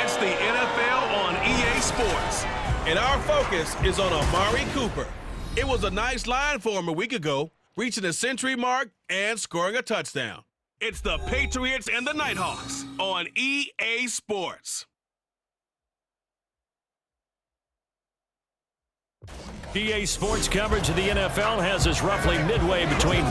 It's the NFL on EA Sports. And our focus is on Amari Cooper. It was a nice line for him a week ago, reaching the century mark and scoring a touchdown. It's the Patriots and the Nighthawks on EA Sports. EA Sports coverage of the NFL has us roughly midway between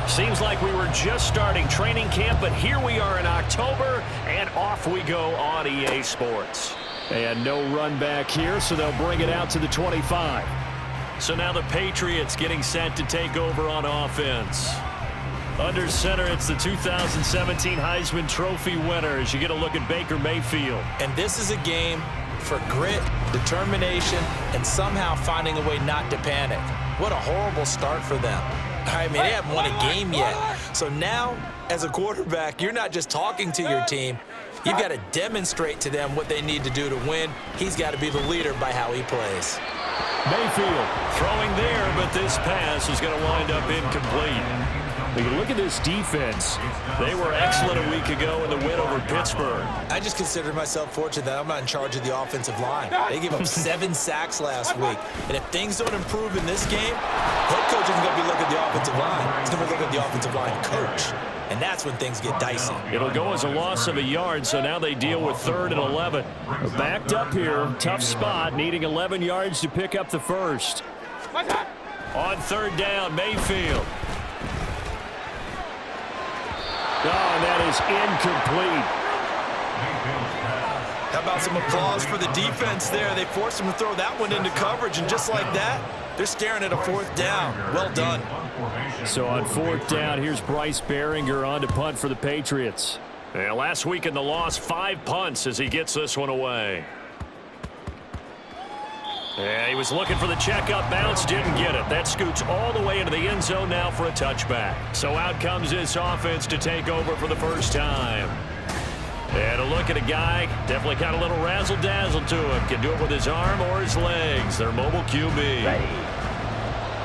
Seems like we were just starting training camp, but here we are in October, and off we go on EA Sports. And no run back here, so they'll bring it out to the 25. So now the Patriots getting set to take over on offense. Under center, it's the 2017 Heisman Trophy winner as you get a look at Baker Mayfield. And this is a game for grit, determination, and somehow finding a way not to panic. What a horrible start for them. I mean, they haven't won a game yet. So now, as a quarterback, you're not just talking to your team. You've got to demonstrate to them what they need to do to win. He's got to be the leader by how he plays. Mayfield throwing there, but this pass is going to wind up incomplete. But you look at this defense. They were excellent a week ago in the win over Pittsburgh. I just consider myself fortunate that I'm not in charge of the offensive line. They gave up 7 sacks last week. And if things don't improve in this game, head coach isn't going to be looking at the offensive line. He's going to be looking at the offensive line coach. And that's when things get dicey. It'll go as a loss of a yard, so now they deal with 3rd and 11. They're backed up here. Tough spot, needing 11 yards to pick up the first. On 3rd down, Mayfield. Oh, and that is incomplete. How about some applause for the defense there? They forced him to throw that one into coverage, and just like that, they're staring at a 4th down. Well done. So on 4th down, here's Bryce Behringer on to punt for the Patriots. And last week in the loss, 5 punts as he gets this one away. Yeah, he was looking for the check-up bounce, didn't get it. That scoots all the way into the end zone now for a touchback. So out comes this offense to take over for the first time. And a look at a guy, definitely got a little razzle-dazzle to him. Can do it with his arm or his legs. Their mobile QB.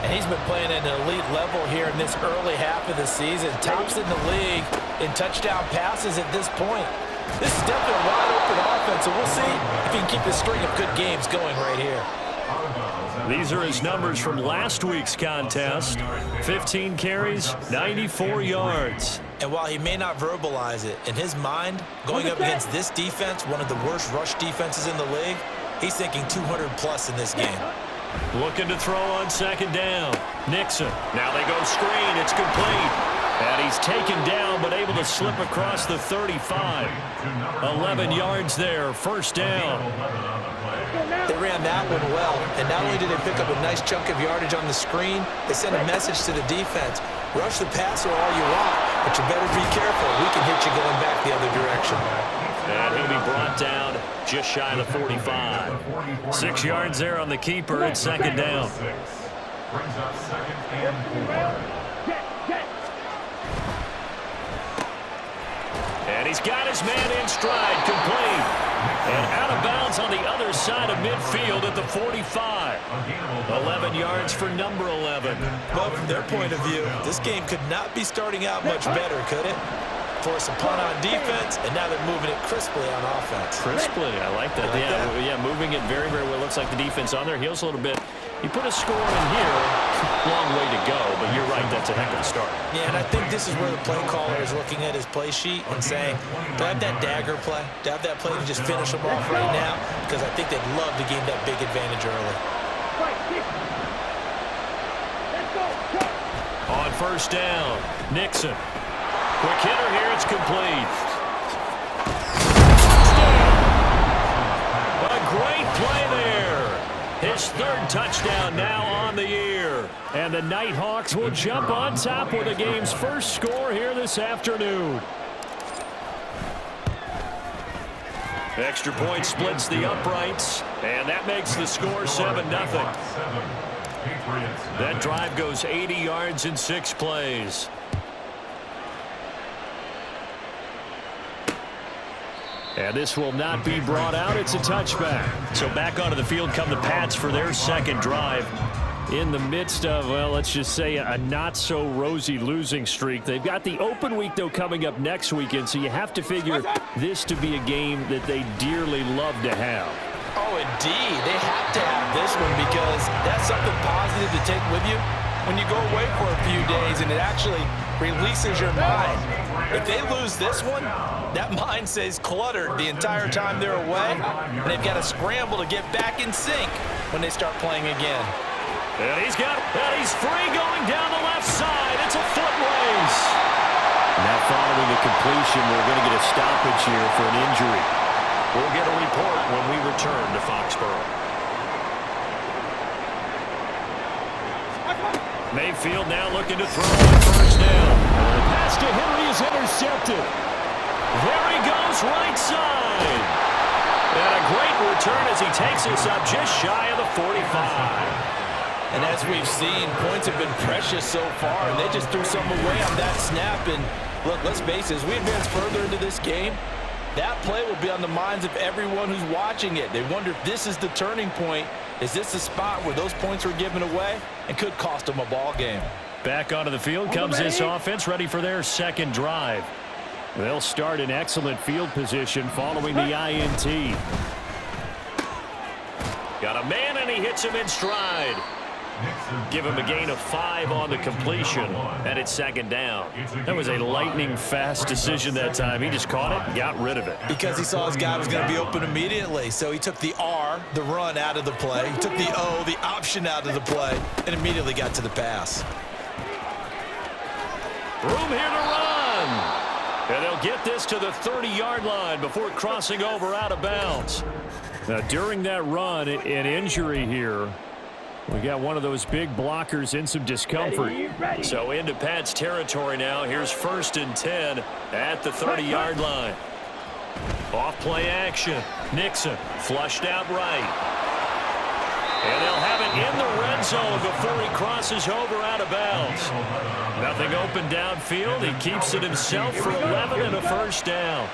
And he's been playing at an elite level here in this early half of the season. Tops in the league in touchdown passes at this point. This is definitely a wide-open offense, so we'll see if he can keep this string of good games going right here. These are his numbers from last week's contest. 15 carries, 94 yards. And while he may not verbalize it, in his mind, going up against this defense, one of the worst rush defenses in the league, he's thinking 200-plus in this game. Looking to throw on 2nd down. Nixon. Now they go screen. It's complete. And he's taken down, but able to slip across the 35. 11 yards there. 1st down. They ran that one well, and not only did they pick up a nice chunk of yardage on the screen, they sent a message to the defense. Rush the passer all you want, but you better be careful. We can hit you going back the other direction. And he'll be brought down just shy of the 45. 6 yards there on the keeper at 2nd down. Brings up 2nd and 4. And he's got his man in stride, complete. And out of bounds on the other side of midfield at the 45. 11 yards for number 11. Well, from their point of view, this game could not be starting out much better, could it? Force a punt on defense, and now they're moving it crisply on offense. Crisply, I like that. Yeah, moving it very, very well. Looks like the defense on their heels a little bit. You put a score in here, long way to go, but you're right, that's a heck of a start. Yeah, and I think this is where the play caller is looking at his play sheet and saying, do I have that dagger play? Do I have that play to just finish them off right now? Because I think they'd love to gain that big advantage early. On 1st down, Nixon. Quick hitter here, it's complete. A great play there. His 3rd touchdown now on the year. And the Nighthawks will jump on top with the game's first score here this afternoon. Extra point splits the uprights, and that makes the score 7-0. That drive goes 80 yards in 6 plays. And this will not be brought out. It's a touchback. So back onto the field come the Pats for their second drive. In the midst of, well, let's just say a not-so-rosy losing streak. They've got the open week, though, coming up next weekend, so you have to figure this to be a game that they dearly love to have. Oh, indeed. They have to have this one because that's something positive to take with you when you go away for a few days, and it actually releases your mind. If they lose this one, that mind stays cluttered the entire time they're away, and they've got to scramble to get back in sync when they start playing again. And he's free going down the left side. It's a foot race. Now following the completion, we're going to get a stoppage here for an injury. We'll get a report when we return to Foxborough. Mayfield now looking to throw on first down. The pass to Henry is intercepted. There he goes, right side. And a great return as he takes us up just shy of the 45. And as we've seen, points have been precious so far, and they just threw some away on that snap. And look, let's face it, as we advance further into this game, that play will be on the minds of everyone who's watching it. They wonder if this is the turning point. Is this the spot where those points were given away and could cost them a ball game? Back onto the field comes this offense, ready for their second drive. They'll start in excellent field position following the INT. Got a man, and he hits him in stride. Give him a gain of 5 on the completion, and it's second down. That was a lightning-fast decision that time. He just caught it and got rid of it. Because he saw his guy was going to be open immediately, so he took the R, the run, out of the play. He took the O, the option, out of the play, and immediately got to the pass. Room here to run. And they'll get this to the 30-yard line before crossing over out of bounds. Now, during that run, an injury here. We got one of those big blockers in some discomfort. So into Pat's territory now. Here's 1st and 10 at the 30-yard line. Off play action. Nixon flushed out right. And they'll have it in the red zone before he crosses over out of bounds. Nothing open downfield. He keeps it himself for 11 and a first down.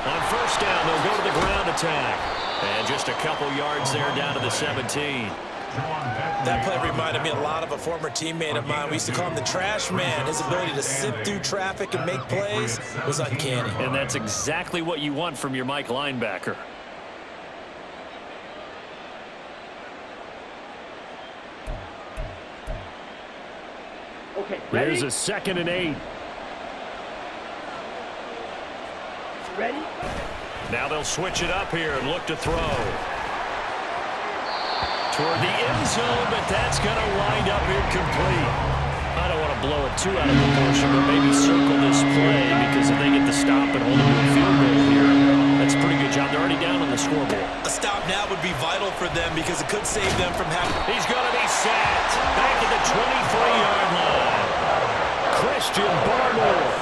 On first down, they'll go to the ground attack. And just a couple yards there down to the 17. That play reminded me a lot of a former teammate of mine. We used to call him the trash man. His ability to sift through traffic and make plays was uncanny. And that's exactly what you want from your Mike linebacker. Okay, Here's a 2nd and 8. Ready? Now they'll switch it up here and look to throw. Toward the end zone, but that's going to wind up incomplete. I don't want to blow it too out of proportion, but maybe circle this play because if they get the stop and hold them to a field goal here, that's a pretty good job. They're already down on the scoreboard. A stop now would be vital for them because it could save them from having... He's going to be sacked back at the 23-yard line. Christian Barmore.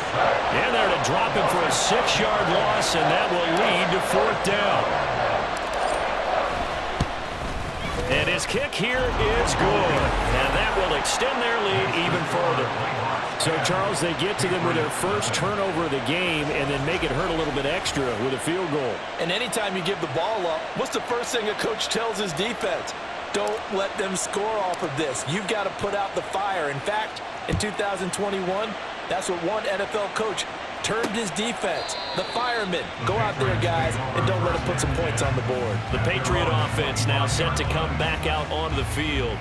And they're to drop him for a 6-yard loss, and that will lead to 4th down. And his kick here is good. And that will extend their lead even further. So, Charles, they get to them with their first turnover of the game and then make it hurt a little bit extra with a field goal. And anytime you give the ball up, what's the first thing a coach tells his defense? Don't let them score off of this. You've got to put out the fire. In fact, in 2021, that's what one NFL coach termed his defense, the firemen. Go out there, guys, and don't let them put some points on the board. The Patriot offense now set to come back out onto the field.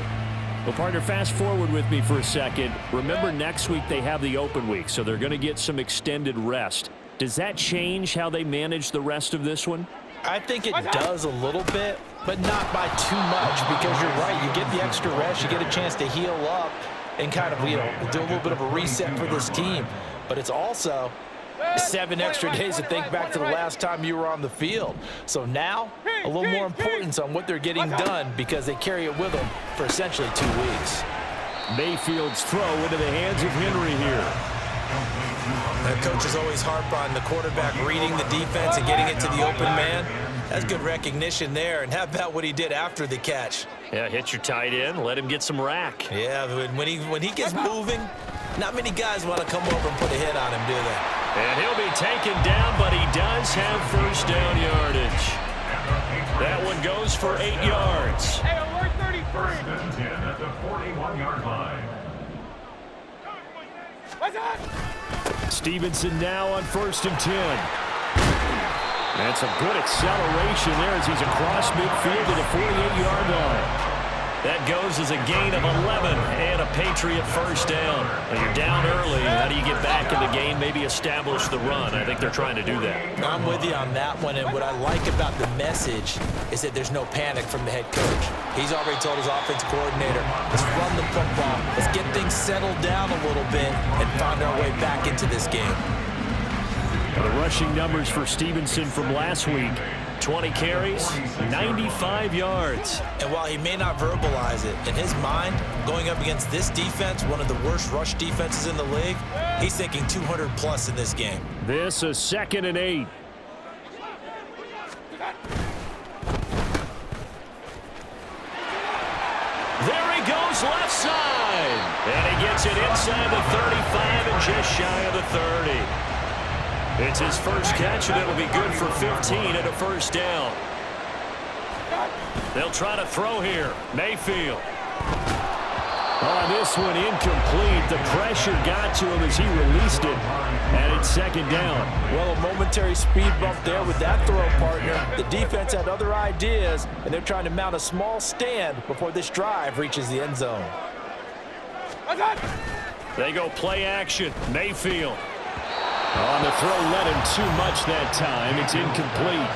Well, partner, fast forward with me for a second. Remember, next week they have the open week, so they're going to get some extended rest. Does that change how they manage the rest of this one? I think it does a little bit, but not by too much, because you're right. You get the extra rest. You get a chance to heal up and kind of, do a little bit of a reset for this team. But it's also 7 extra days to think back to the last time you were on the field. So now, a little more importance on what they're getting done because they carry it with them for essentially 2 weeks. Mayfield's throw into the hands of Henry here. The coaches always harp on the quarterback reading the defense and getting it to the open man. That's good recognition there. And how about what he did after the catch? Yeah, hit your tight end, let him get some rack. Yeah, when he gets moving, Not many guys want to come over and put a hit on him, do they? And he'll be taken down, but he does have first down yardage. That one goes for 8 yards. Hey, alert 33. First and 10 at the 41-yard line. What's that? Stevenson now on first and 10. That's a good acceleration there as he's across midfield to the 48-yard line. That goes as a gain of 11 and a Patriot first down. When you're down early, how do you get back in the game, maybe establish the run? I think they're trying to do that. I'm with you on that one, and what I like about the message is that there's no panic from the head coach. He's already told his offensive coordinator, let's run the football, let's get things settled down a little bit and find our way back into this game. The rushing numbers for Stevenson from last week, 20 carries, 95 yards. And while he may not verbalize it, in his mind, going up against this defense, one of the worst rush defenses in the league, he's thinking 200+ in this game. This is 2nd and 8. There he goes left side. And he gets it inside the 35 and just shy of the 30. It's his first catch, and it'll be good for 15 and a first down. They'll try to throw here. Mayfield. On this one, incomplete. The pressure got to him as he released it, and it's 2nd down. Well, a momentary speed bump there with that throw, partner. The defense had other ideas, and they're trying to mount a small stand before this drive reaches the end zone. They go play action. Mayfield. On the throw, led him too much that time. It's incomplete.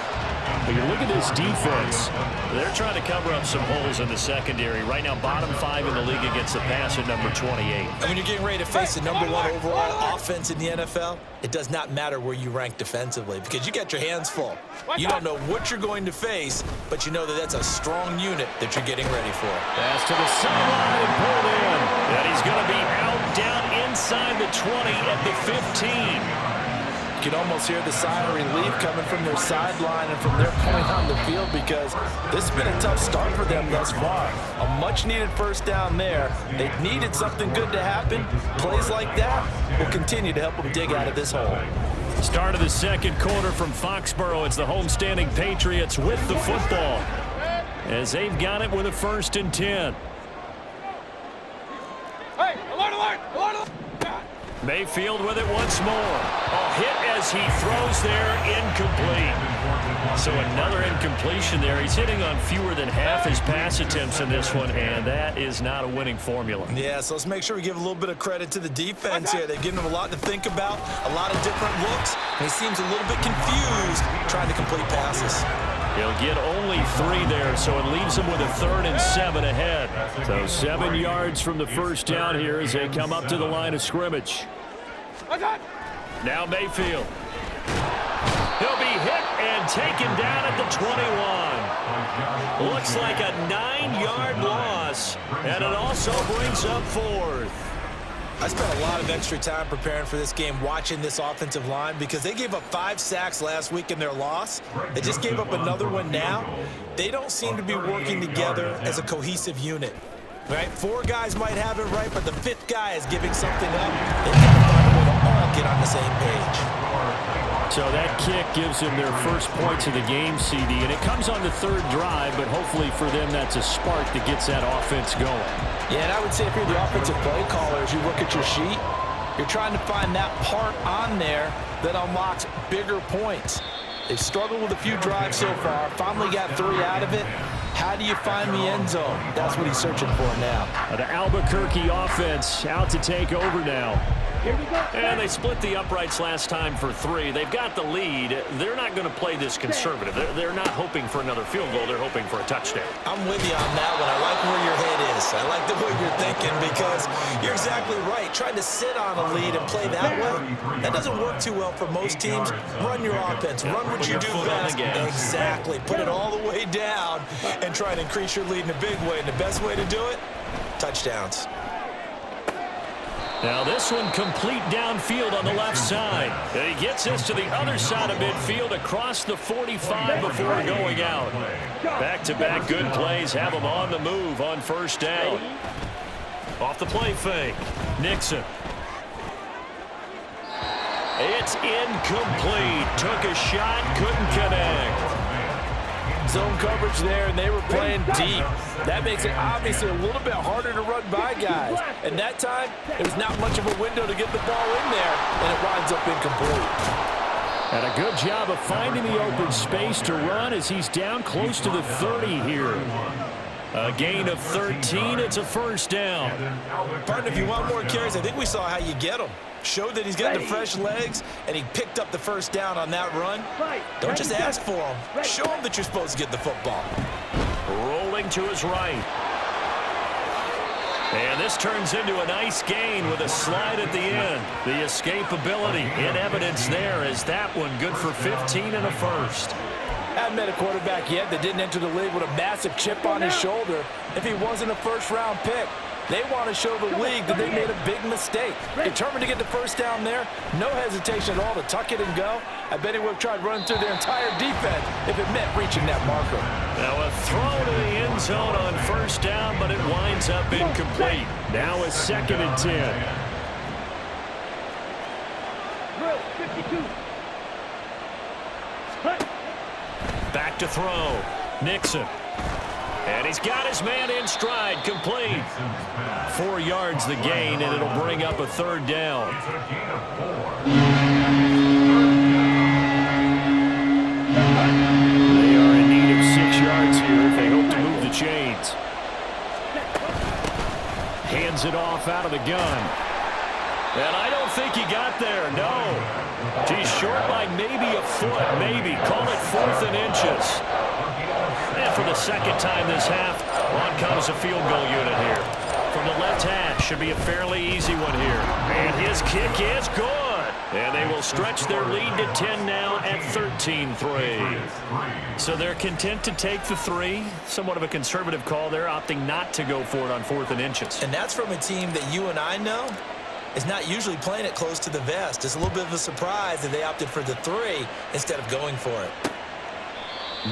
But you look at this defense. They're trying to cover up some holes in the secondary. Right now, bottom 5 in the league against the pass at number 28. And when you're getting ready to face the number 1 overall offense in the NFL, it does not matter where you rank defensively because you got your hands full. You don't know what you're going to face, but you know that that's a strong unit that you're getting ready for. Pass to the sideline and pulled in. And he's going to be out down inside the 20 at the 15. You can almost hear the sigh of relief coming from their sideline and from their point on the field because this has been a tough start for them thus far. A much-needed first down there. They needed something good to happen. Plays like that will continue to help them dig out of this hole. Start of the second quarter from Foxborough. It's the homestanding Patriots with the football as they've got it with a 1st and 10. Hey, alert, alert, alert, alert. Mayfield with it once more. A hit as he throws there, incomplete. So another incompletion there. He's hitting on fewer than half his pass attempts in this one, and that is not a winning formula. Yeah, so let's make sure we give a little bit of credit to the defense here. They've given him a lot to think about, a lot of different looks, and he seems a little bit confused trying to complete passes. He'll get only 3 there, so it leaves him with a 3rd and 7 ahead. So 7 yards from the first down here as they come up to the line of scrimmage. Now Mayfield. He'll be hit and taken down at the 21. Looks like a 9-yard loss, and it also brings up 4th. I spent a lot of extra time preparing for this game watching this offensive line because they gave up 5 sacks last week in their loss. They just gave up another one now. They don't seem to be working together as a cohesive unit. Right? 4 guys might have it right, but the 5th guy is giving something up. They've got to find a way to all get on the same page. So that kick gives them their first points of the game, CD, and it comes on the 3rd drive, but hopefully for them that's a spark that gets that offense going. Yeah, and I would say if you're the offensive play caller, as you look at your sheet, you're trying to find that part on there that unlocks bigger points. They've struggled with a few drives so far, finally got 3 out of it. How do you find the end zone? That's what he's searching for now. The Albuquerque offense out to take over now. And they split the uprights last time for 3. They've got the lead. They're not going to play this conservative. They're not hoping for another field goal. They're hoping for a touchdown. I'm with you on that one. I like where your head is. I like the way you're thinking because you're exactly right. Trying to sit on a lead and play that way, that doesn't work too well for most teams. Run your offense. Run what you do best. Exactly. Put it all the way down and try to increase your lead in a big way. And the best way to do it, touchdowns. Now this one complete downfield on the left side. And he gets us to the other side of midfield across the 45 before going out. Back-to-back good plays have him on the move on first down. Off the play fake. Nixon. It's incomplete. Took a shot, couldn't connect. Zone coverage there, and they were playing deep. That makes it obviously a little bit harder to run by guys. And that time, there was not much of a window to get the ball in there, and it winds up incomplete. And a good job of finding the open space to run as he's down close to the 30 here. A gain of 13. It's a first down. Partner, if you want more carries, I think we saw how you get them. Showed that he's got the fresh legs, and he picked up the first down on that run. Don't just ask for him. Show him that you're supposed to get the football. Rolling to his right. And this turns into a nice gain with a slide at the end. The escapability in evidence there as that one good for 15 and a first. Haven't met a quarterback yet that didn't enter the league with a massive chip on his shoulder if he wasn't a first-round pick. They want to show the league that they made a big mistake. Determined to get the first down there, no hesitation at all to tuck it and go. I bet he would have tried running through their entire defense if it meant reaching that marker. Now a throw to the end zone on first down, but it winds up incomplete. Now a 2nd and 10. 52. Back to throw. Nixon. And he's got his man in stride, complete. 4 yards the gain, and it'll bring up a 3rd down. They are in need of 6 yards here if they hope to move the chains. Hands it off out of the gun. And I don't think he got there, no. He's short by maybe a foot, maybe. Call it 4th and inches. And for the 2nd time this half, on comes a field goal unit here. From the left hash, should be a fairly easy one here. And his kick is good. And they will stretch their lead to 10 now at 13-3. So they're content to take the 3. Somewhat of a conservative call there, opting not to go for it on 4th and inches. And that's from a team that you and I know is not usually playing it close to the vest. It's a little bit of a surprise that they opted for the 3 instead of going for it.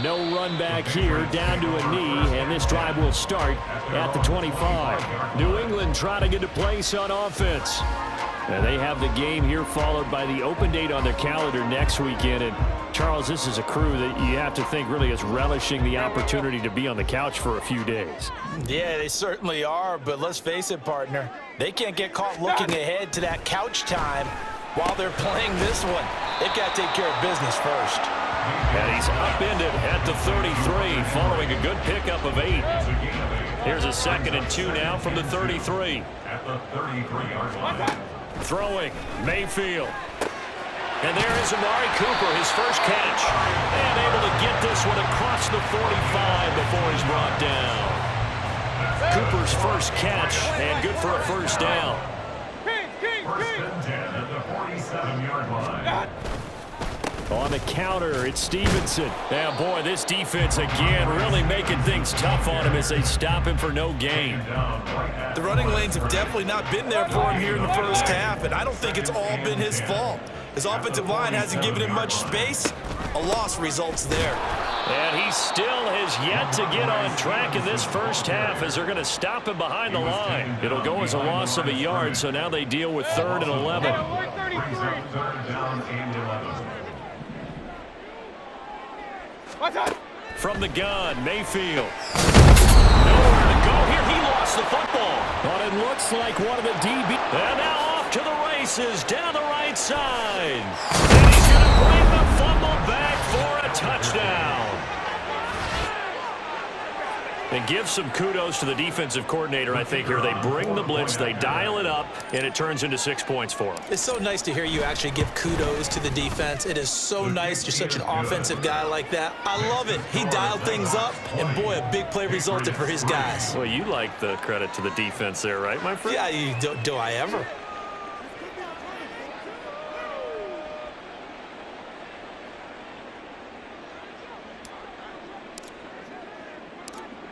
No run back here, down to a knee, and this drive will start at the 25. New England trying to get a place on offense. And they have the game here followed by the open date on their calendar next weekend. And Charles, this is a crew that you have to think really is relishing the opportunity to be on the couch for a few days. Yeah, they certainly are, but let's face it, partner. They can't get caught looking ahead to that couch time while they're playing this one. They've got to take care of business first. And he's upended at the 33 following a good pickup of 8. Here's a 2nd and 2 now from the 33. At the 33-yard line. Throwing, Mayfield. And there is Amari Cooper, his first catch. And able to get this one across the 45 before he's brought down. Cooper's first catch, and good for a first down. First and 10 at the 47-yard line. On the counter, it's Stevenson. Now, boy, this defense again really making things tough on him as they stop him for no gain. The running lanes have definitely not been there for him here in the first half, and I don't think it's all been his fault. His offensive line hasn't given him much space. A loss results there. And he still has yet to get on track in this first half as they're going to stop him behind the line. It'll go as a loss of a yard, so now they deal with 3rd and 11. From the gun, Mayfield. Nowhere to go here. He lost the football. But it looks like one of the DB. And now off to the races down the right side. And he's going to bring the fumble back for a touchdown. And give some kudos to the defensive coordinator, I think, here. They bring the blitz, they dial it up, and it turns into 6 points for them. It's so nice to hear you actually give kudos to the defense. It is so nice. You're such an offensive guy like that. I love it. He dialed things up, and boy, a big play resulted for his guys. Well, you like the credit to the defense there, right, my friend? Yeah, do I ever?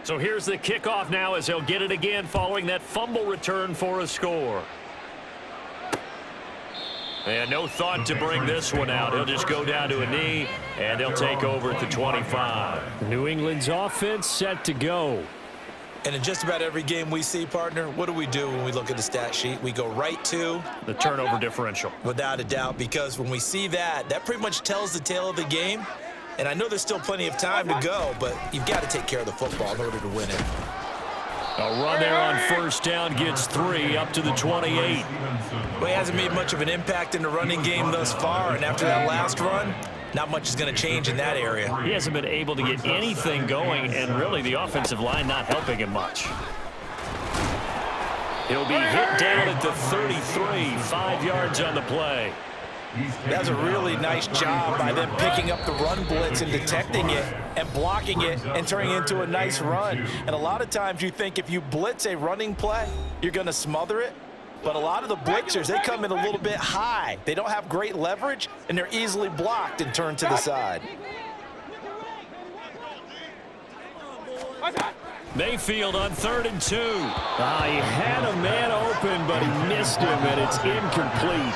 So here's the kickoff now as they'll get it again following that fumble return for a score. And no thought to bring this one out. He'll just go down to a knee, and they'll take over at the 25. New England's offense set to go. And in just about every game we see, partner, what do we do when we look at the stat sheet? We go right to the turnover differential. Without a doubt, because when we see that, that pretty much tells the tale of the game. And I know there's still plenty of time to go, but you've got to take care of the football in order to win it. A run there on first down gets 3 up to the 28. Well, he hasn't made much of an impact in the running game thus far, and after that last run, not much is going to change in that area. He hasn't been able to get anything going, and really the offensive line not helping him much. He'll be hit down at the 33, 5 yards on the play. That was a really nice job by them picking up the run blitz and detecting it and blocking it and turning it into a nice run. And a lot of times you think if you blitz a running play, you're going to smother it. But a lot of the blitzers, they come in a little bit high. They don't have great leverage, and they're easily blocked and turned to the side. Mayfield on 3rd and 2. He had a man open, but he missed him, and it's incomplete.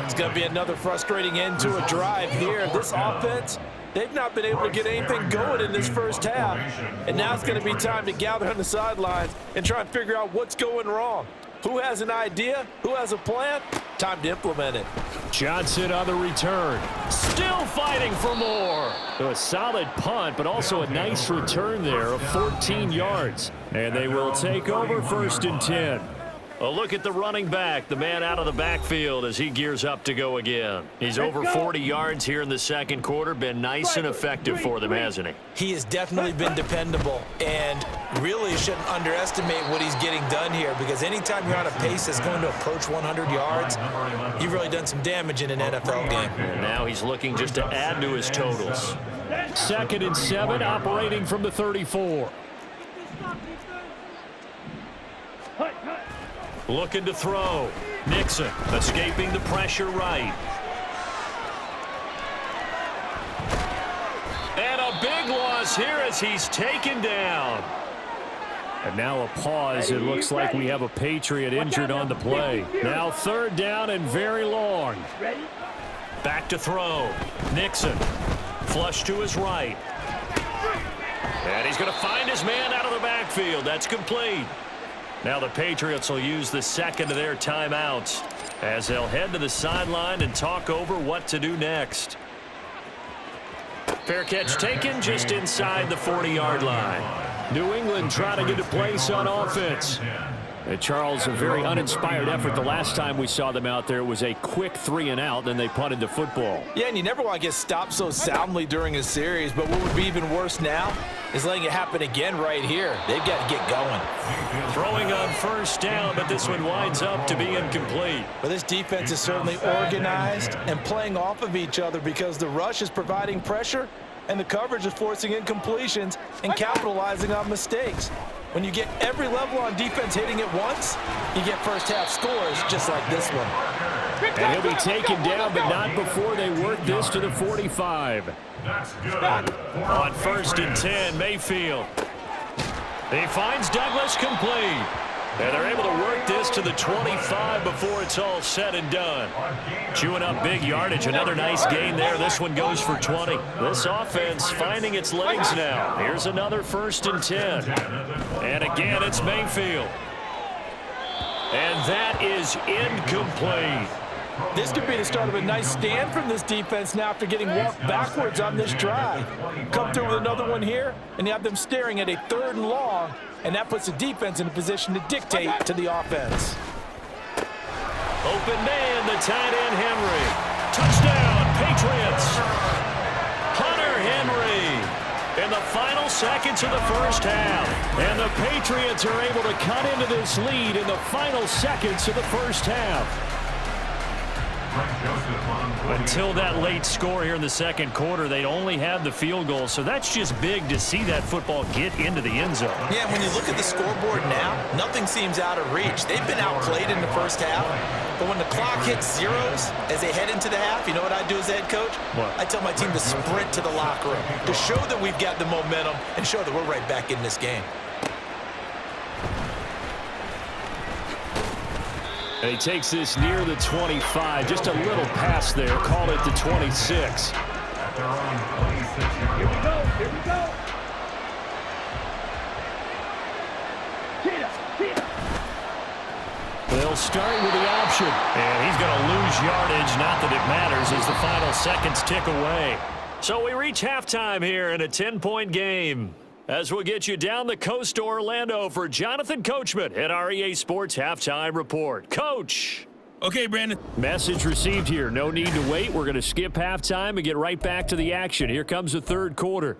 It's going to be another frustrating end to a drive here. This offense, they've not been able to get anything going in this first half. And now it's going to be time to gather on the sidelines and try and figure out what's going wrong. Who has an idea? Who has a plan? Time to implement it. Johnson on the return. Still fighting for more. A solid punt, but also a nice return there of 14 yards. And they will take over 1st and 10. A look at the running back, the man out of the backfield as he gears up to go again. He's over 40 yards here in the second quarter. Been nice and effective for them, hasn't he? He has definitely been dependable, and really shouldn't underestimate what he's getting done here, because anytime you're on a pace that's going to approach 100 yards, you've really done some damage in an NFL game. And now he's looking just to add to his totals. 2nd and 7, operating from the 34. Looking to throw. Nixon escaping the pressure right. And a big loss here as he's taken down. And now a pause. It looks like we have a Patriot injured on the play. Now 3rd down and very long. Back to throw. Nixon. Flush to his right. And he's going to find his man out of the backfield. That's complete. Now the Patriots will use the second of their timeouts as they'll head to the sideline and talk over what to do next. Fair catch taken just inside the 40-yard line. New England trying to get a place on offense. And Charles, a very uninspired effort the last time we saw them out there. It was a quick 3-and-out, then they punted the football. Yeah, and you never want to get stopped so soundly during a series, but what would be even worse now is letting it happen again right here. They've got to get going. Throwing on first down, but this one winds up to be incomplete. Well, this defense is certainly organized and playing off of each other because the rush is providing pressure and the coverage is forcing incompletions and capitalizing on mistakes. When you get every level on defense hitting it once, you get first half scores just like this one. And he'll be taken down, but not before they work this to the 45. On 1st and 10, Mayfield. He finds Douglas complete. And they're able to work this to the 25 before it's all said and done. Chewing up big yardage. Another nice gain there. This one goes for 20. This offense finding its legs now. Here's another 1st and 10. And again, it's Mayfield. And that is incomplete. This could be the start of a nice stand from this defense now after getting walked backwards on this drive. Come through with another one here, and you have them staring at a 3rd and long, and that puts the defense in a position to dictate to the offense. Open man, the tight end Henry. Touchdown, Patriots. Hunter Henry in the final seconds of the first half. And the Patriots are able to cut into this lead in the final seconds of the first half. Until that late score here in the second quarter, they'd only had the field goal, so that's just big to see that football get into the end zone. Yeah, when you look at the scoreboard now, nothing seems out of reach. They've been outplayed in the first half, but when the clock hits zeros as they head into the half, you know what I do as head coach? What? I tell my team to sprint to the locker room to show that we've got the momentum and show that we're right back in this game. And he takes this near the 25. Just a little pass there. Call it the 26. Here we go. Here we go. They'll start with the option. And he's going to lose yardage. Not that it matters as the final seconds tick away. So we reach halftime here in a 10-point game. As we'll get you down the coast to Orlando for Jonathan Coachman at our EA Sports Halftime Report. Coach. Okay, Brandon. Message received here. No need to wait. We're going to skip halftime and get right back to the action. Here comes the third quarter.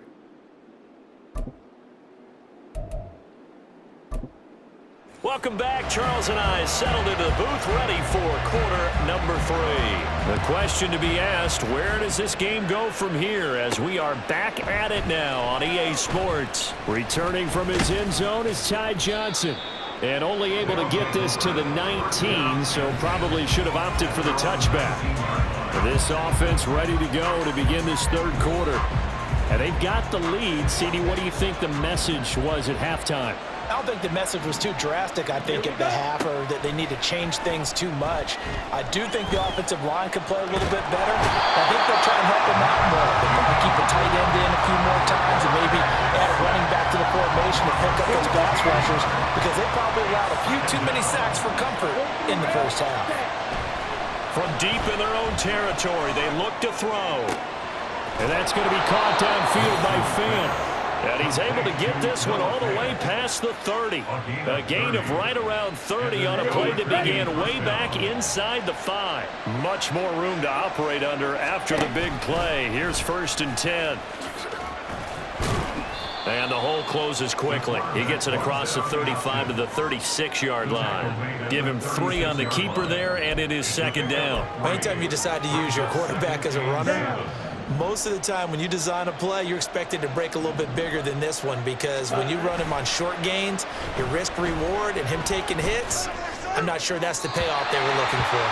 Welcome back. Charles and I settled into the booth ready for quarter number 3. The question to be asked, where does this game go from here as we are back at it now on EA Sports? Returning from his end zone is Ty Johnson. And only able to get this to the 19, so probably should have opted for the touchback. This offense ready to go to begin this third quarter. And they've got the lead. CD, what do you think the message was at halftime? I don't think the message was too drastic, I think, at the half, or that they need to change things too much. I do think the offensive line could play a little bit better. I think they'll try and help them out more. They'll probably keep a tight end in a few more times and maybe add a running back to the formation to pick up those pass rushers, because they probably allowed a few too many sacks for comfort in the first half. From deep in their own territory, they look to throw. And that's going to be caught downfield by Fant. And he's able to get this one all the way past the 30. A gain of right around 30 on a play that began way back inside the 5. Much more room to operate under after the big play. Here's 1st and 10. And the hole closes quickly. He gets it across the 35 to the 36-yard line. Give him 3 on the keeper there, and it is 2nd down. Anytime you decide to use your quarterback as a runner, most of the time when you design a play, you're expected to break a little bit bigger than this one, because when you run him on short gains, your risk-reward and him taking hits, I'm not sure that's the payoff they were looking for.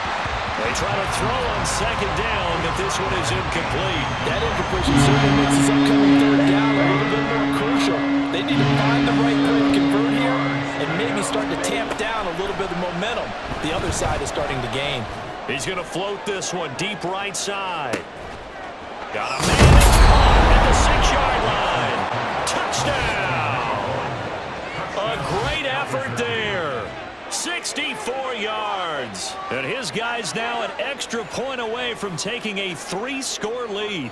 They try to throw on 2nd down, but this one is incomplete. That incompletion certainly makes this upcoming 3rd down a little bit more crucial. They need to find the right play to convert here and maybe start to tamp down a little bit of momentum. The other side is starting to gain. He's going to float this one deep right side. Got a man at the 6-yard line. Touchdown! A great effort there. 64 yards. And his guy's now an extra point away from taking a 3-score lead.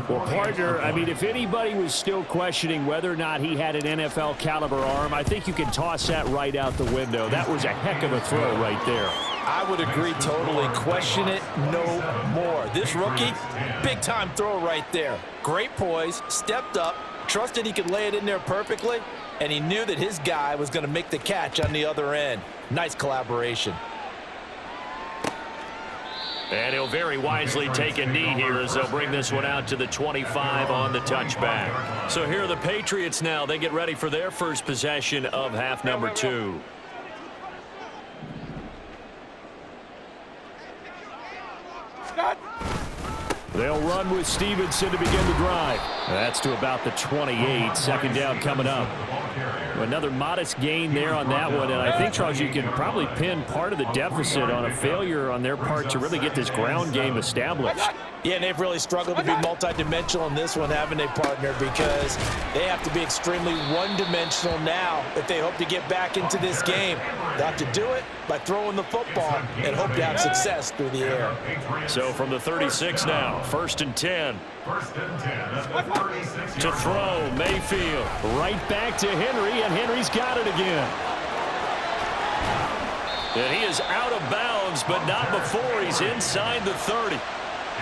Well, partner, I mean, if anybody was still questioning whether or not he had an NFL caliber arm, I think you can toss that right out the window. That was a heck of a throw right there. I would agree totally. Question it no more. This rookie, big-time throw right there. Great poise, stepped up, trusted he could lay it in there perfectly, and he knew that his guy was going to make the catch on the other end. Nice collaboration. And he'll very wisely take a knee here as they'll bring this one out to the 25 on the touchback. So here are the Patriots now. They get ready for their first possession of half number 2. They'll run with Stevenson to begin the drive. That's to about the 28. 2nd down coming up. Another modest gain there on that one, and I think, Charles, you can probably pin part of the deficit on a failure on their part to really get this ground game established. Yeah, and they've really struggled to be multidimensional in this one, haven't they, partner? Because they have to be extremely one-dimensional now if they hope to get back into this game. They have to do it by throwing the football and hope to have success through the air. So from the 36 now, 1st and 10. To throw, Mayfield. Right back to Henry, and Henry's got it again. And he is out of bounds, but not before he's inside the 30.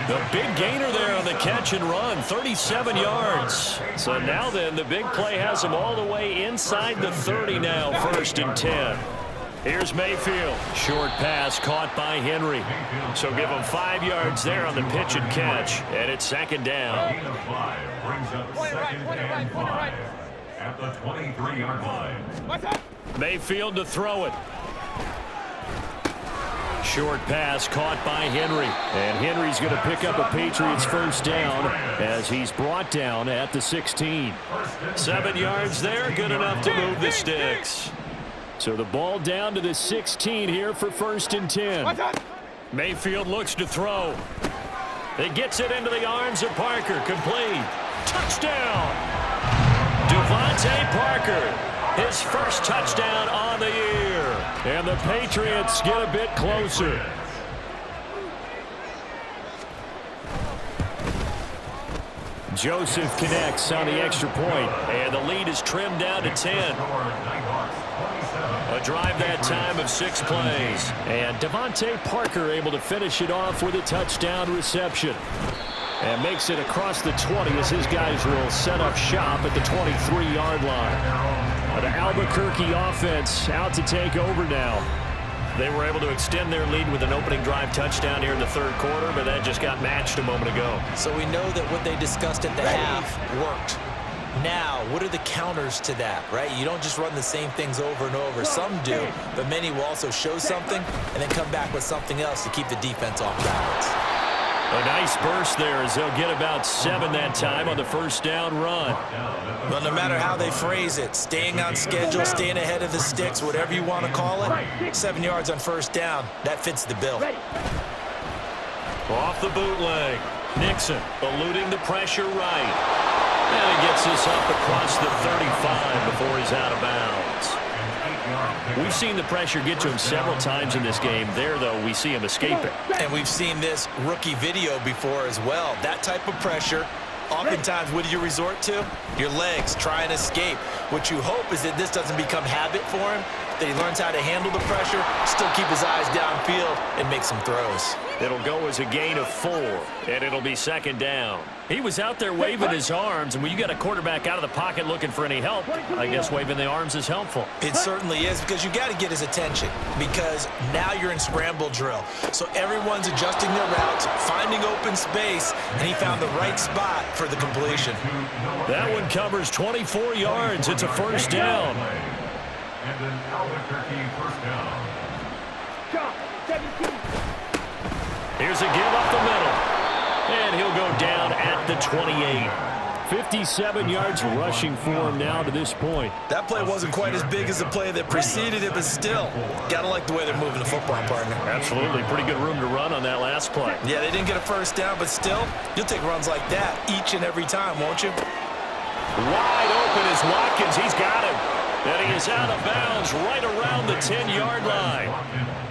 The big gainer there on the catch and run, 37 yards. So now then, the big play has him all the way inside the 30 now, 1st and 10. Here's Mayfield. Short pass caught by Henry. So give him 5 yards there on the pitch and catch. And it's 2nd down. Brings up 2nd and 5 at the 23-yard line. Mayfield to throw it. Short pass caught by Henry. And Henry's going to pick up a Patriots 1st down as he's brought down at the 16. 7 yards there, good enough to move the sticks. So the ball down to the 16 here for 1st and 10. Mayfield looks to throw. It gets it into the arms of Parker. Complete. Touchdown. Devontae Parker. His first touchdown on the year. And the Patriots get a bit closer. Joseph connects on the extra point, and the lead is trimmed down to 10. A drive that time of 6 plays. And Devontae Parker able to finish it off with a touchdown reception. And makes it across the 20 as his guys will set up shop at the 23-yard line. The Albuquerque offense out to take over now. They were able to extend their lead with an opening drive touchdown here in the third quarter, but that just got matched a moment ago. So we know that what they discussed at the half worked. Now, what are the counters to that, right? You don't just run the same things over and over. Some do, but many will also show something and then come back with something else to keep the defense off balance. A nice burst there as they'll get about 7 that time on the first down run. Well, no matter how they phrase it, staying on schedule, staying ahead of the sticks, whatever you want to call it, 7 yards on first down, that fits the bill. Off the bootleg. Nixon eluding the pressure right. And he gets this up across the 35 before he's out of bounds. We've seen the pressure get to him several times in this game. There, though, we see him escape it. And we've seen this rookie video before as well. That type of pressure, oftentimes, what do you resort to? Your legs, try and escape. What you hope is that this doesn't become habit for him, that he learns how to handle the pressure, still keep his eyes downfield, and make some throws. It'll go as a gain of 4, and it'll be second down. He was out there waving his arms, and when you got a quarterback out of the pocket looking for any help, I guess waving the arms is helpful. It certainly is, because you got to get his attention, because now you're in scramble drill. So everyone's adjusting their routes, finding open space, and he found the right spot for the completion. That one covers 24 yards. It's a first down. And an Albuquerque first down. Here's a give up the middle. And he'll go down at the 28. 57 yards rushing for him now to this point. That play wasn't quite as big as the play that preceded it, but still, gotta like the way they're moving the football, partner. Absolutely. Pretty good room to run on that last play. Yeah, they didn't get a first down, but still, you'll take runs like that each and every time, won't you? Wide open is Watkins. He's got him. And he is out of bounds right around the 10-yard line.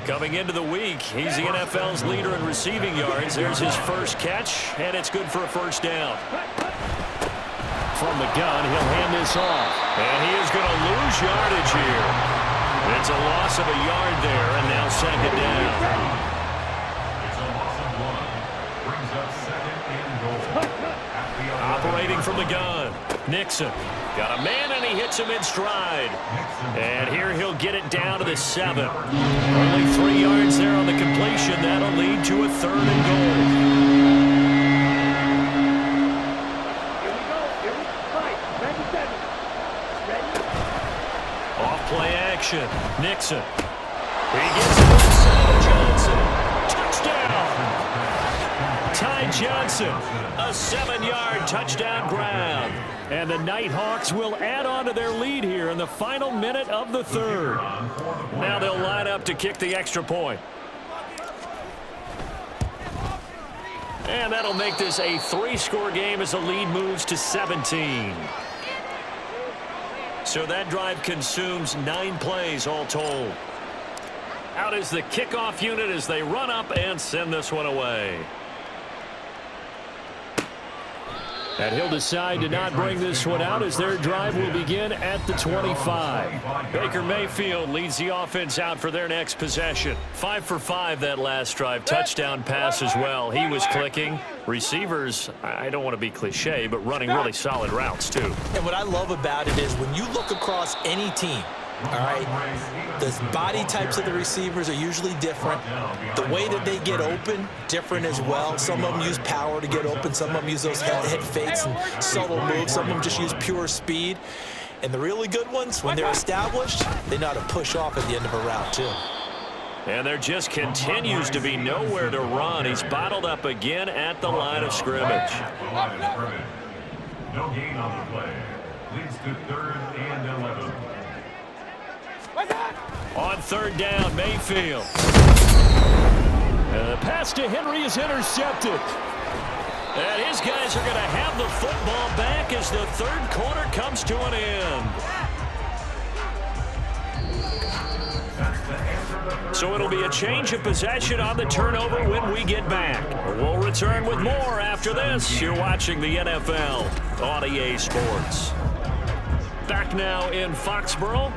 Coming into the week, he's the NFL's leader in receiving yards. There's his first catch, and it's good for a first down. From the gun, he'll hand this off. And he is going to lose yardage here. It's a loss of a yard there, and now second down. It's a loss of 1. Brings up second and goal. Operating from the gun, Nixon. Got a man, and he hits him in stride. And here he'll get it down to the 7. Only 3 yards there on the completion. That'll lead to a third and goal. Off-play action. Nixon. He gets it inside Johnson. Touchdown. Ty Johnson, a 7-yard touchdown grab. And the Nighthawks will add on to their lead here in the final minute of the third. Now they'll line up to kick the extra point. And that'll make this a 3-score game as the lead moves to 17. So that drive consumes 9 plays all told. Out is the kickoff unit as they run up and send this one away. And he'll decide to not bring this one out as their drive will begin at the 25. Baker Mayfield leads the offense out for their next possession. 5 for 5 that last drive. Touchdown pass as well. He was clicking. Receivers, I don't want to be cliche, but running really solid routes too. And what I love about it is when you look across any team, all right, the body types of the receivers are usually different. The way that they get open, different as well. Some of them use power to get open. Some of them use those head fakes and subtle moves. Some of them just use pure speed. And the really good ones, when they're established, they know how to push off at the end of a route too. And there just continues to be nowhere to run. He's bottled up again at the line of scrimmage. No gain on the play. Leads to 3rd and 11. On 3rd down, Mayfield. And the pass to Henry is intercepted. And his guys are going to have the football back as the third quarter comes to an end. That's the So it'll be a change of possession on the turnover when we get back. We'll return with more after this. You're watching the NFL on EA Sports. Back now in Foxborough.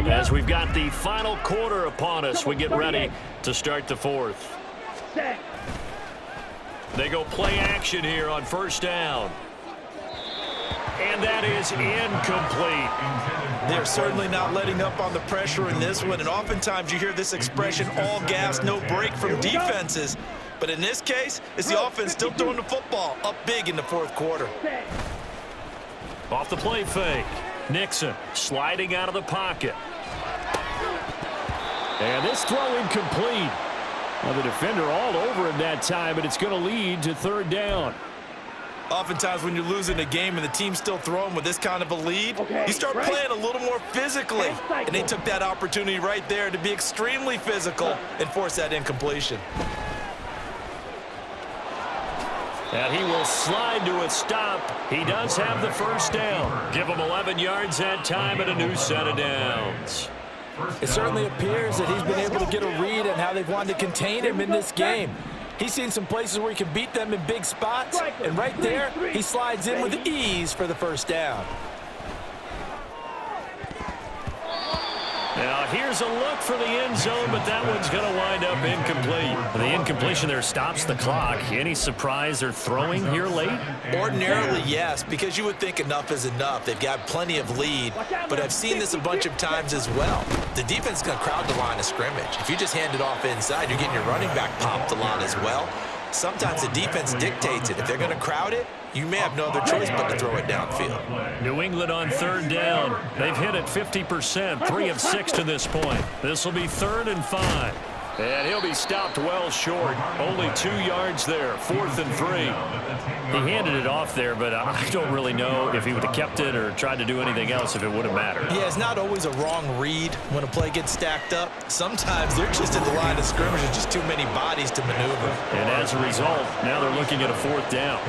As we've got the final quarter upon us, we get ready to start the fourth. They go play action here on first down. And that is incomplete. They're certainly not letting up on the pressure in this one, and oftentimes you hear this expression, all gas, no break from defenses. But in this case, it's the offense still throwing the football up big in the fourth quarter. Off the play fake. Nixon sliding out of the pocket. And this throw incomplete. Well, the defender all over him that time, but it's going to lead to third down. Oftentimes when you're losing a game and the team's still throwing with this kind of a lead, you start playing a little more physically. And they took that opportunity right there to be extremely physical and force that incompletion. And he will slide to a stop. He does have the first down. Give him 11 yards that time and a new set of downs. It certainly appears that he's been able to get a read on how they've wanted to contain him in this game. He's seen some places where he can beat them in big spots, and right there, he slides in with ease for the first down. Now, here's a look for the end zone, but that one's going to wind up incomplete. The incompletion there stops the clock. Any surprise they're throwing here late? Ordinarily, yes, because you would think enough is enough. They've got plenty of lead, but I've seen this a bunch of times as well. The defense is going to crowd the line of scrimmage. If you just hand it off inside, you're getting your running back popped a lot as well. Sometimes the defense dictates it. If they're going to crowd it, you may have no other choice but to throw it downfield. New England on third down. They've hit it 50%, 3 of 6 to this point. This will be 3rd and 5. And he'll be stopped well short. Only 2 yards there, 4th and 3. He handed it off there, but I don't really know if he would have kept it or tried to do anything else if it would have mattered. Yeah, it's not always a wrong read when a play gets stacked up. Sometimes they're just at the line of scrimmage and just too many bodies to maneuver. And as a result, now they're looking at a 4th down.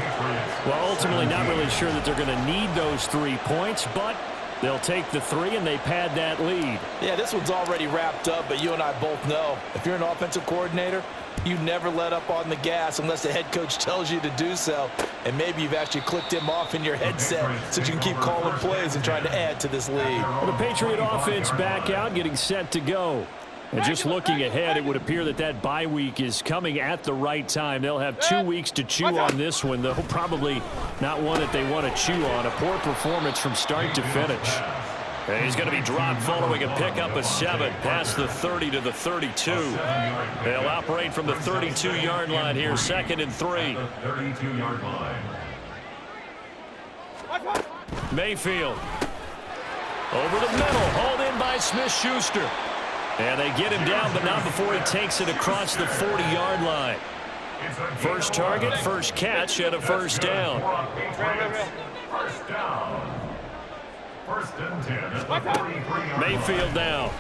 Well, ultimately not really sure that they're going to need those 3 points, but they'll take the 3 and they pad that lead. Yeah, this one's already wrapped up, but you and I both know if you're an offensive coordinator, you never let up on the gas unless the head coach tells you to do so. And maybe you've actually clicked him off in your headset so you can keep calling plays and trying to add to this lead. Well, the Patriot offense back out, getting set to go. And just looking ahead, it would appear that that bye week is coming at the right time. They'll have 2 weeks to chew on this one, though probably not one that they want to chew on. A poor performance from start to finish. And he's going to be dropped following a pickup of 7 past the 30 to the 32. They'll operate from the 32-yard line here, 2nd and 3. 32-yard line. Mayfield. Over the middle, hauled in by Smith-Schuster. And they get him down, but not before he takes it across the 40-yard line. First target, first catch, and a first down. First down. 1st and 10 at the 43-yard line. Mayfield down.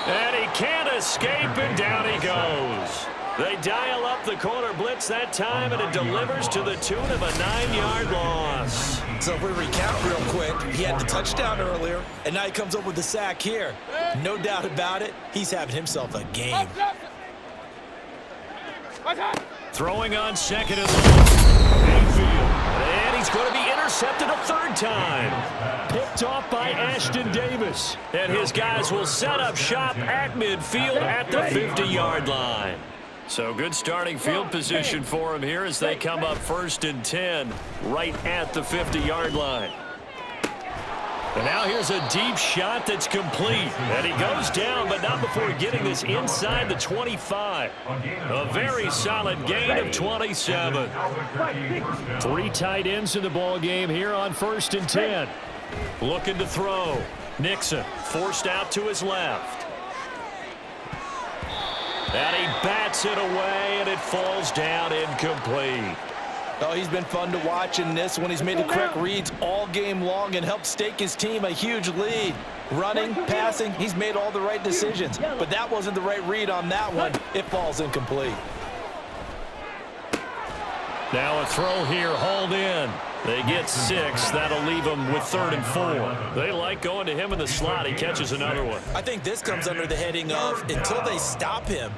And he can't escape, and down he goes. They dial up the corner blitz that time, and it delivers to the tune of a 9-yard loss. So if we recount real quick, he had the touchdown earlier, and now he comes up with the sack here. No doubt about it, he's having himself a game. Throwing on 2nd and long. Mayfield. And he's going to be intercepted a 3rd time. Picked off by Ashton Davis. And his guys will set up shop at midfield at the 50-yard line. So good starting field position for him here as they come up 1st and 10 right at the 50-yard line. And now here's a deep shot that's complete. And he goes down, but not before getting this inside the 25. A very solid gain of 27. 3 tight ends in the ball game here on 1st and 10. Looking to throw. Nixon forced out to his left. And he bats it away, and it falls down incomplete. Oh, he's been fun to watch in this one. He's made the correct reads all game long and helped stake his team a huge lead. Running, passing, he's made all the right decisions. But that wasn't the right read on that one. It falls incomplete. Now a throw here, hauled in. They get 6. That'll leave them with 3rd and 4. They like going to him in the slot. He catches another one. I think this comes under the heading of until they stop him,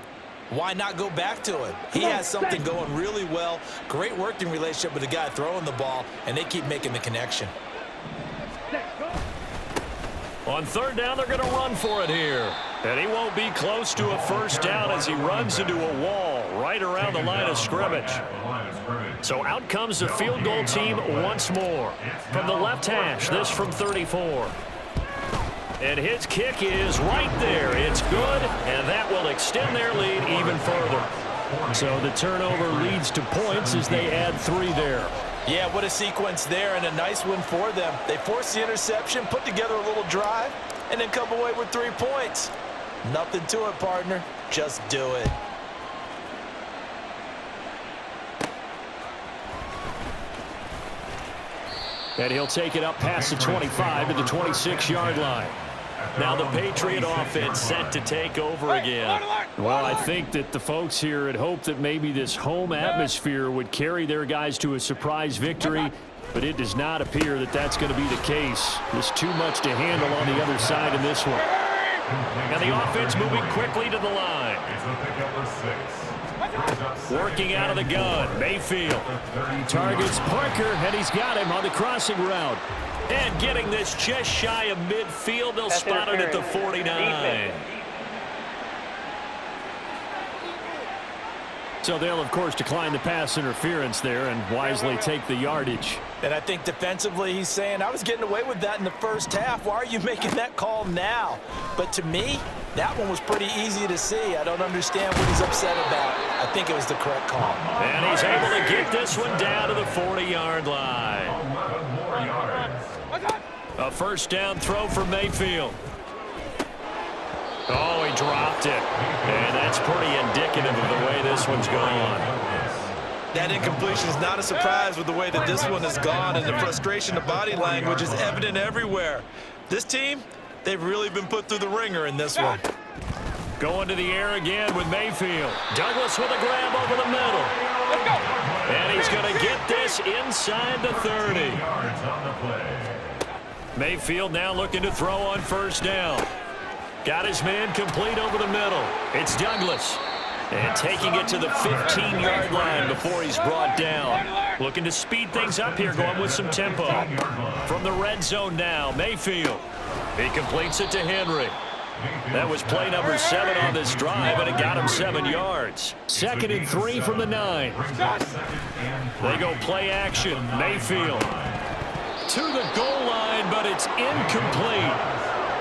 why not go back to him? He has something going really well. Great working relationship with the guy throwing the ball, and they keep making the connection. On 3rd down, they're going to run for it here. And he won't be close to a first down as he runs into a wall right around the line of scrimmage. So out comes the field goal team once more. From the left hash, this from 34. And his kick is right there. It's good, and that will extend their lead even further. So the turnover leads to points as they add 3 there. Yeah, what a sequence there, and a nice win for them. They forced the interception, put together a little drive, and then come away with 3 points. Nothing to it, partner. Just do it. And he'll take it up past the 25 to the 26-yard line. Now the Patriot offense set to take over again. Well, I think that the folks here had hoped that maybe this home atmosphere would carry their guys to a surprise victory, but it does not appear that that's going to be the case. There's too much to handle on the other side in this one. And the offense moving quickly to the line. Working out of the gun, Mayfield. Targets Parker, and he's got him on the crossing route. And getting this just shy of midfield, they'll spot it at the 49. So they'll, of course, decline the pass interference there and wisely take the yardage. And I think defensively he's saying, I was getting away with that in the first half. Why are you making that call now? But to me, that one was pretty easy to see. I don't understand what he's upset about. I think it was the correct call. And he's able to get this one down to the 40-yard line. A first down throw for Mayfield. Oh, he dropped it. And that's pretty indicative of the way this one's gone. That incompletion is not a surprise with the way that this one has gone, and the frustration of body language is evident everywhere. This team, they've really been put through the ringer in this one. Going to the air again with Mayfield. Douglas with a grab over the middle. And he's going to get this inside the 30. Mayfield now looking to throw on first down. Got his man complete over the middle. It's Douglas. And taking it to the 15-yard line before he's brought down. Looking to speed things up here, going with some tempo. From the red zone now, Mayfield. He completes it to Henry. That was play number 7 on this drive, and it got him 7 yards. 2nd and 3 from the 9. They go play action. Mayfield to the goal line, but it's incomplete.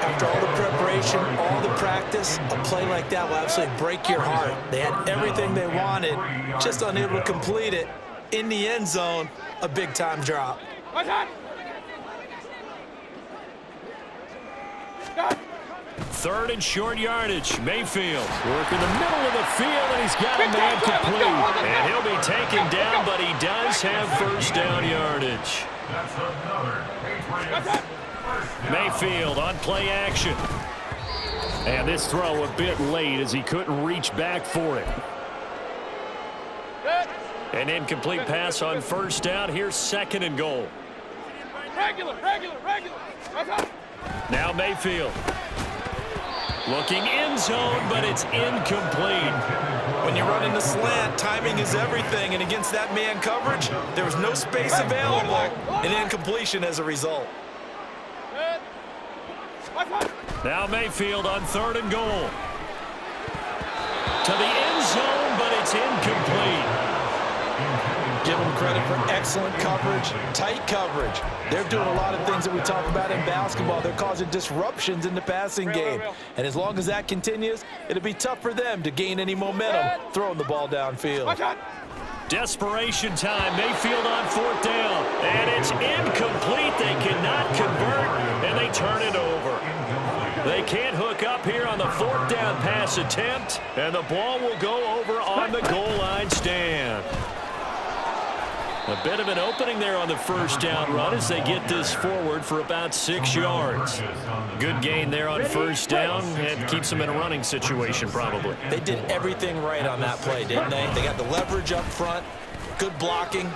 After all the preparation, all the practice, a play like that will absolutely break your heart. They had everything they wanted, just unable to complete it. In the end zone, a big-time drop. 3rd and short yardage. Mayfield working the middle of the field, and he's got a man complete. And he'll be taken down, but he does have first down yardage. That's another Patriots. Mayfield on play action. And this throw a bit late as he couldn't reach back for it. An incomplete pass on first down. Here's 2nd and goal. Regular. Now Mayfield. Looking end zone, but it's incomplete. When you run in the slant, timing is everything. And against that man coverage, there was no space available. An incompletion as a result. Now Mayfield on 3rd and goal. To the end zone, but it's incomplete. Give them credit for excellent coverage, tight coverage. They're doing a lot of things that we talk about in basketball. They're causing disruptions in the passing game. And as long as that continues, it'll be tough for them to gain any momentum throwing the ball downfield. Desperation time. Mayfield on 4th down. And it's incomplete. They cannot convert, and they turn it over. They can't hook up here on the 4th down pass attempt, and the ball will go over on the goal line stand. A bit of an opening there on the first down run as they get this forward for about 6 yards. Good gain there on first down and keeps them in a running situation probably. They did everything right on that play, didn't they? They got the leverage up front, Good blocking,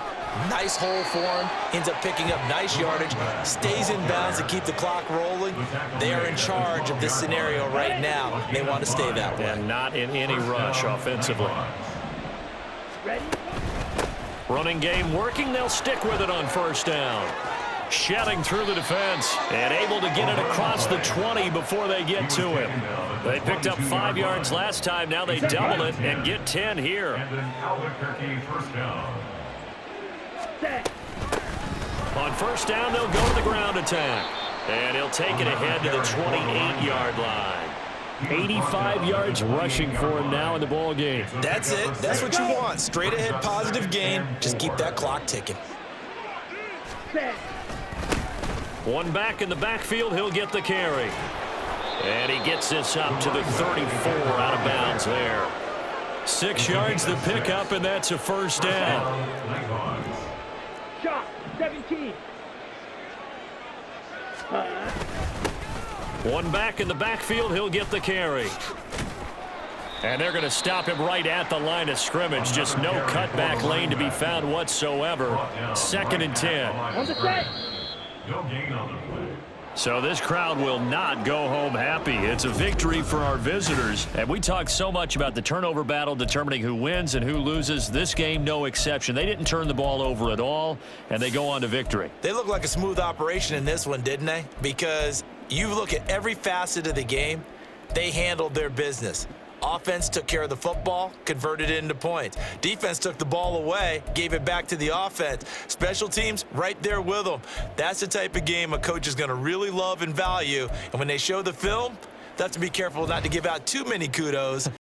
nice hole for him, ends up picking up nice yardage, stays in bounds to keep the clock rolling. They are in charge of this scenario right now. They want to stay that way. And not in any rush offensively. Running game working. They'll stick with it on first down. Shedding through the defense and able to get it across the 20 before they get to him. They picked up 5 yards last time. Now they double it and get 10 here. And an Albuquerque first down. On first down, they'll go to the ground attack. And he'll take it ahead to the 28-yard line. 85 yards rushing for him now in the ball game. That's it. That's what you want. Straight ahead, positive gain. Just keep that clock ticking. One back in the backfield, he'll get the carry. And he gets this up to the 34 out of bounds there. 6 yards the pickup, and that's a first down. Shot, 17. One back in the backfield, he'll get the carry. And they're going to stop him right at the line of scrimmage. Just no cutback lane to be found whatsoever. 2nd and 10. On the set. No gain on the play. So this crowd will not go home happy. It's a victory for our visitors. And we talk so much about the turnover battle determining who wins and who loses. This game, no exception. They didn't turn the ball over at all, and they go on to victory. They look like a smooth operation in this one, didn't they? Because you look at every facet of the game, they handled their business. Offense took care of the football, converted it into points. Defense took the ball away, gave it back to the offense. Special teams, right there with them. That's the type of game a coach is going to really love and value. And when they show the film, they have to be careful not to give out too many kudos